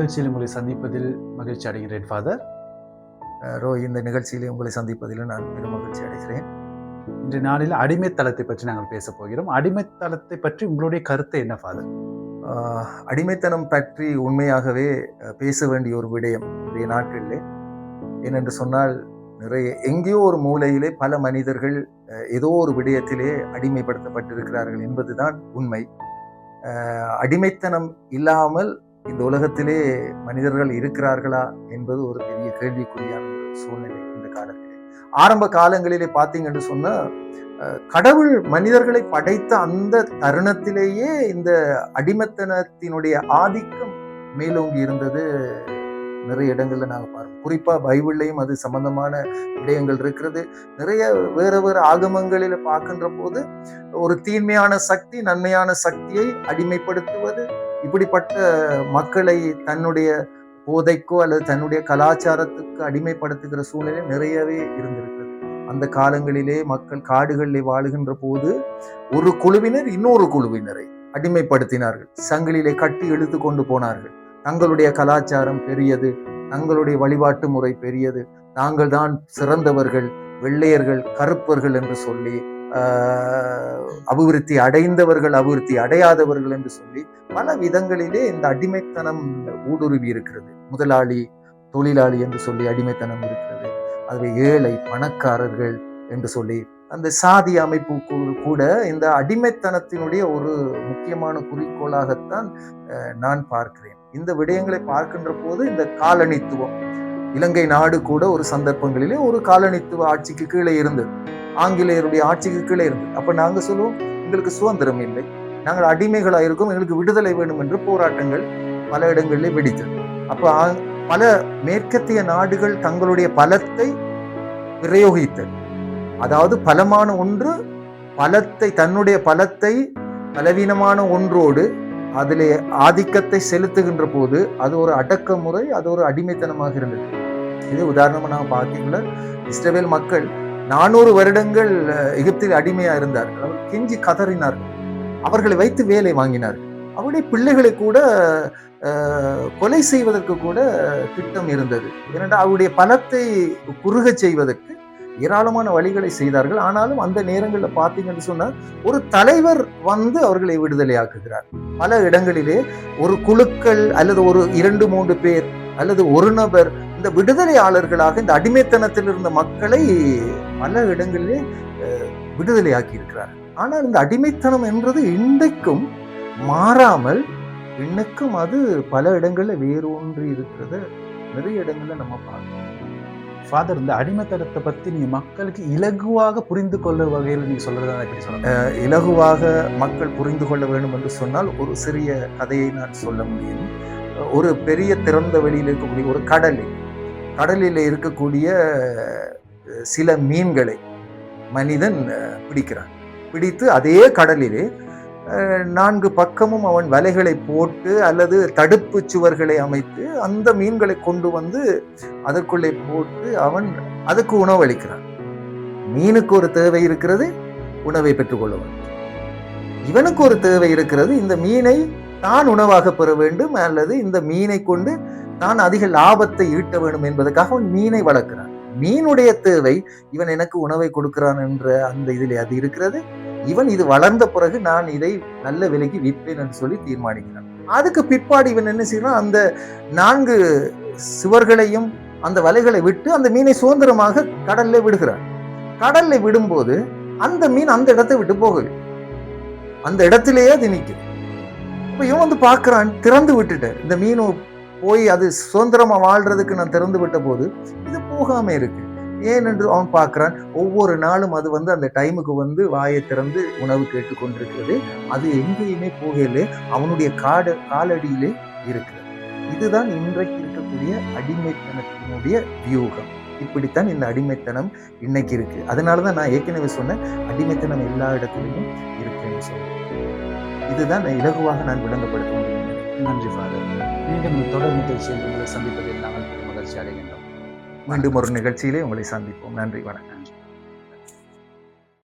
நிகழ்ச்சியில் உங்களை சந்திப்பதில் மகிழ்ச்சி அடைகிறேன் ஃபாதர். ரோய், இந்த நிகழ்ச்சியிலே உங்களை சந்திப்பதில் நான் பெரும் மகிழ்ச்சி அடைகிறேன். இன்றைய நாளில் அடிமைத்தளத்தை பற்றி நாங்கள் பேச போகிறோம். அடிமைத்தளத்தை பற்றி உங்களுடைய கருத்து என்ன ஃபாதர்? அடிமைத்தனம் பற்றி உண்மையாகவே பேச வேண்டிய ஒரு விடயம் இன்றைய நாட்களிலே. ஏனென்று சொன்னால், நிறைய எங்கேயோ ஒரு மூலையிலே பல மனிதர்கள் ஏதோ ஒரு விடயத்திலே அடிமைப்படுத்தப்பட்டிருக்கிறார்கள் என்பதுதான் உண்மை. அடிமைத்தனம் இல்லாமல் இந்த உலகத்திலே மனிதர்கள் இருக்கிறார்களா என்பது ஒரு பெரிய கேள்விக்குறியான ஒரு சூழ்நிலை இந்த காலத்திலே. ஆரம்ப காலங்களிலே பார்த்தீங்கன்னு சொன்னா, கடவுள் மனிதர்களை படைத்த அந்த தருணத்திலேயே இந்த அடிமைத்தனத்தினுடைய ஆதிக்கம் மேலோங்கி இருந்தது நிறைய இடங்கள்ல நாங்கள் பார்ப்போம். குறிப்பா பைபிள்லையும் அது சம்பந்தமான விடயங்கள் இருக்கிறது. நிறைய வேற வேறு ஆகமங்களில பார்க்கின்ற போது ஒரு தீன்மையான சக்தி நன்மையான சக்தியை அடிமைப்படுத்துவது, இப்படிப்பட்ட மக்களை தன்னுடைய போதைக்கோ அல்லது தன்னுடைய கலாச்சாரத்துக்கு அடிமைப்படுத்துகிற சூழ்நிலை நிறையவே இருந்திருக்கிறது. அந்த காலங்களிலே மக்கள் காடுகளிலே வாழுகின்ற போது ஒரு குழுவினர் இன்னொரு குழுவினரை அடிமைப்படுத்தினார்கள். சங்கிலிலே கட்டி இழுத்து கொண்டு போனார்கள். தங்களுடைய கலாச்சாரம் பெரியது, தங்களுடைய வழிபாட்டு முறை பெரியது, தாங்கள் தான் சிறந்தவர்கள், வெள்ளையர்கள் கருப்பர்கள் என்று சொல்லி, அபிவிருத்தி அடைந்தவர்கள் அபிவிருத்தி அடையாதவர்கள் என்று சொல்லி பல விதங்களிலே இந்த அடிமைத்தனம் ஊடுருவி இருக்கிறது. முதலாளி தொழிலாளி என்று சொல்லி அடிமைத்தனம் இருக்கிறது. அதுவே ஏழை பணக்காரர்கள் என்று சொல்லி அந்த சாதி அமைப்பு கூட இந்த அடிமைத்தனத்தினுடைய ஒரு முக்கியமான குறிக்கோளாகத்தான் நான் பார்க்கிறேன். இந்த விடயங்களை பார்க்கின்ற போது இந்த காலனித்துவம், இலங்கை நாடு கூட ஒரு சந்தர்ப்பங்களிலே ஒரு காலனித்துவ ஆட்சிக்கு கீழே இருந்தது, ஆங்கிலேயருடைய ஆட்சிக்கு கீழே இருந்தது. அப்ப நாங்க சொல்லுவோம், எங்களுக்கு சுதந்திரம் இல்லை, நாங்கள் அடிமைகளாக இருக்கோம், எங்களுக்கு விடுதலை வேணும் என்று போராட்டங்கள் பல இடங்களிலே வெடித்தது. அப்ப பல மேற்கத்திய நாடுகள் தங்களுடைய பலத்தை பிரயோகித்தது. அதாவது பலமான ஒன்று பலத்தை, தன்னுடைய பலத்தை பலவீனமான ஒன்றோடு அதிலே ஆதிக்கத்தை செலுத்துகின்ற போது அது ஒரு அடக்குமுறை, அது ஒரு அடிமைத்தனமாக இருந்தது. இது உதாரணமா நான் பார்த்தீங்களா, இஸ்ரவேல் மக்கள் 400 வருடங்கள் எகிப்தில் அடிமையா இருந்தார்கள். அவர்கள் கெஞ்சி கதறினார்கள், அவர்களை வைத்து வேலை வாங்கினார்கள். அவருடைய பிள்ளைகளை கூட கொலை செய்வதற்கு கூட திட்டம் இருந்தது. ஏனென்றால் அவருடைய பலத்தை குறுக செய்வதற்கு ஏராளமான வழிகளை செய்தார்கள். ஆனாலும் அந்த நேரங்களில் பார்த்தீங்கன்னு சொன்னா, ஒரு தலைவர் வந்து அவர்களை விடுதலை ஆக்குகிறார். பல இடங்களிலே ஒரு குழுக்கள் அல்லது ஒரு 2-3 பேர் அல்லது ஒரு நபர் இந்த விடுதலையாளர்களாக இந்த அடிமைத்தனத்தில் இருந்த மக்களை பல இடங்களிலே விடுதலை ஆக்கி இருக்கிறார். ஆனால் இந்த அடிமைத்தனம் என்றது இன்றைக்கும் மாறாமல் இன்னைக்கும் அது பல இடங்கள்ல வேரூன்றி இருக்கிறது. நிறைய இடங்கள்ல நம்ம பார்க்கணும். ஃபாதர், இந்த அடிமைத்தனத்தை பத்தி நீங்க மக்களுக்கு இலகுவாக புரிந்து கொள்ள வகையில் நீங்க சொல்றதா எப்படி சொல்லுங்க? இலகுவாக மக்கள் புரிந்து கொள்ள வேண்டும் என்று சொன்னால் ஒரு சிறிய கதையை நான் சொல்ல முடியும். ஒரு பெரிய திறந்த வெளியில் இருக்கக்கூடிய ஒரு கடலில் இருக்கக்கூடிய சில மீன்களை மனிதன் பிடிக்கிறான். பிடித்து அதே கடலிலே 4 பக்கமும் அவன் வலைகளை போட்டு அல்லது தடுப்பு சுவர்களை அமைத்து அந்த மீன்களை கொண்டு வந்து அதற்குள்ளே போட்டு அவன் அதுக்கு உணவு அளிக்கிறான். மீனுக்கு ஒரு தேவை இருக்கிறது, உணவை பெற்றுக்கொள்ளவன். இவனுக்கு ஒரு தேவை இருக்கிறது, இந்த மீனை தான் உணவாக பெற வேண்டும் அல்லது இந்த மீனை கொண்டு தான் அதிக லாபத்தை ஈட்ட வேண்டும் என்பதற்காக அவன் மீனை வளர்க்கிறான். மீனுடைய தேவை இவன் எனக்கு உணவை கொடுக்கிறான் என்ற அந்த இதிலே அது இருக்கிறது. இவன் இது வளர்ந்த பிறகு நான் இதை நல்ல விலைக்கு விற்பேன் என்று சொல்லி தீர்மானிக்கிறான். அதுக்கு பிற்பாடு இவன் என்ன செய்யறான், அந்த 4 சுவர்களையும் அந்த வலைகளை விட்டு அந்த மீனை சுதந்திரமாக கடல்ல விடுகிறான். கடல்ல விடும்போது அந்த மீன் அந்த இடத்தை விட்டு போகல, அந்த இடத்திலேயே அது நிற்கும். அப்ப இவன் வந்து பார்க்கிறான், திறந்து விட்டுட்டேன், இந்த மீன் போய் அது சுதந்திரமா வாழ்றதுக்கு நான் திறந்து விட்ட போது இது போகாம இருக்கு. ஏனென்று அவன் பார்க்கிறான், ஒவ்வொரு நாளும் அது வந்து அந்த டைமுக்கு வந்து வாயை திறந்து உணவு கேட்டு கொண்டிருக்கிறது. அது எங்கேயுமே போகல, அவனுடைய காலடியிலே இருக்கிறது. இதுதான் இன்றைக்கு இருக்கக்கூடிய அடிமைத்தனத்தினுடைய வியூகம். இப்படித்தான் இந்த அடிமைத்தனம் இன்னைக்கு இருக்கு. அதனாலதான் நான் ஏற்கனவே சொன்னேன், அடிமைத்தனம் எல்லா இடத்துலையும் இருக்குன்னு சொன்னேன். இதுதான் இலகுவாக நான் விளங்கப்படுத்த முடியும். நன்றி ஃபாதர். மீண்டும் தொடர் நிகழ்ச்சியில் உங்களை சந்திப்பதில் நாங்கள் மகிழ்ச்சி அடைகின்றோம். மீண்டும் ஒரு நிகழ்ச்சியிலே உங்களை சந்திப்போம். நன்றி, வணக்கம்.